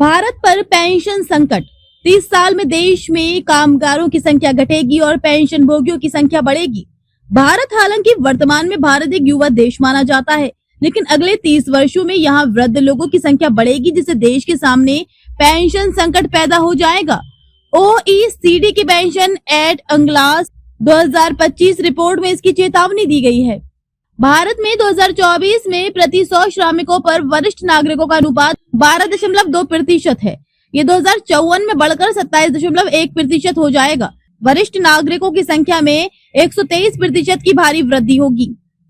भारत पर पेंशन संकट। 30 साल में देश में कामगारों की संख्या घटेगी और पेंशन भोगियों की संख्या बढ़ेगी। भारत हालांकि वर्तमान में भारत एक युवा देश माना जाता है, लेकिन अगले 30 वर्षों में यहाँ वृद्ध लोगों की संख्या बढ़ेगी, जिससे देश के सामने पेंशन संकट पैदा हो जाएगा। OECD की पेंशन एट अंगलास 2025 रिपोर्ट में इसकी चेतावनी दी गई है। भारत में 2024 में प्रति 100 श्रमिकों पर वरिष्ठ नागरिकों का अनुपात 12.2% है। ये 2054 में बढ़कर 27.1% हो जाएगा। वरिष्ठ नागरिकों की संख्या में 123% की भारी वृद्धि होगी।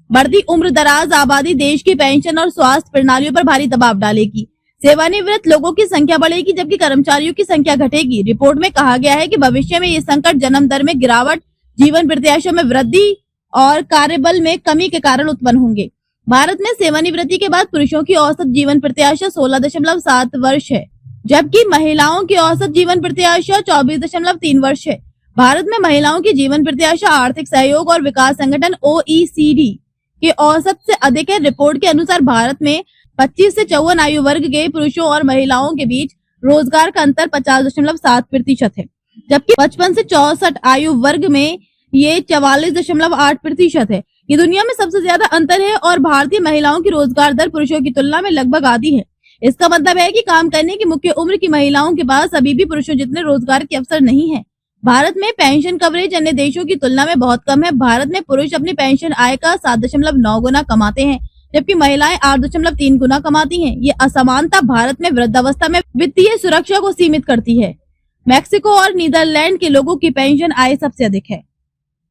बढ़ती उम्र दराज आबादी देश की पेंशन और स्वास्थ्य प्रणालियों पर भारी दबाव डालेगी। सेवानिवृत्त लोगों की संख्या बढ़ेगी, जबकि कर्मचारियों की संख्या घटेगी। रिपोर्ट में कहा गया है कि भविष्य में ये संकट जन्म दर में गिरावट, जीवन प्रत्याशा में वृद्धि और कार्यबल में कमी के कारण उत्पन्न होंगे। भारत में सेवानिवृत्ति के बाद पुरुषों की औसत जीवन प्रत्याशा 16.7 वर्ष है, जबकि महिलाओं की औसत जीवन प्रत्याशा 24.3 वर्ष है। भारत में महिलाओं की जीवन प्रत्याशा आर्थिक सहयोग और विकास संगठन OECD के औसत से अधिक है। रिपोर्ट के अनुसार भारत में 25 से 54 आयु वर्ग के पुरुषों और महिलाओं के बीच रोजगार का अंतर 50.7% है, जबकि 55 से 64 आयु वर्ग में ये 44.8% है। ये दुनिया में सबसे ज्यादा अंतर है और भारतीय महिलाओं की रोजगार दर पुरुषों की तुलना में लगभग आधी है। इसका मतलब है कि काम करने की मुख्य उम्र की महिलाओं के पास अभी भी पुरुषों जितने रोजगार के अवसर नहीं है। भारत में पेंशन कवरेज अन्य देशों की तुलना में बहुत कम है। भारत में पुरुष अपनी पेंशन आय का 7.9 गुना कमाते हैं, जबकि महिलाएं 8.3 गुना कमाती हैं। ये असमानता भारत में वृद्धावस्था में वित्तीय सुरक्षा को सीमित करती है। मैक्सिको और नीदरलैंड के लोगों की पेंशन आय सबसे अधिक है।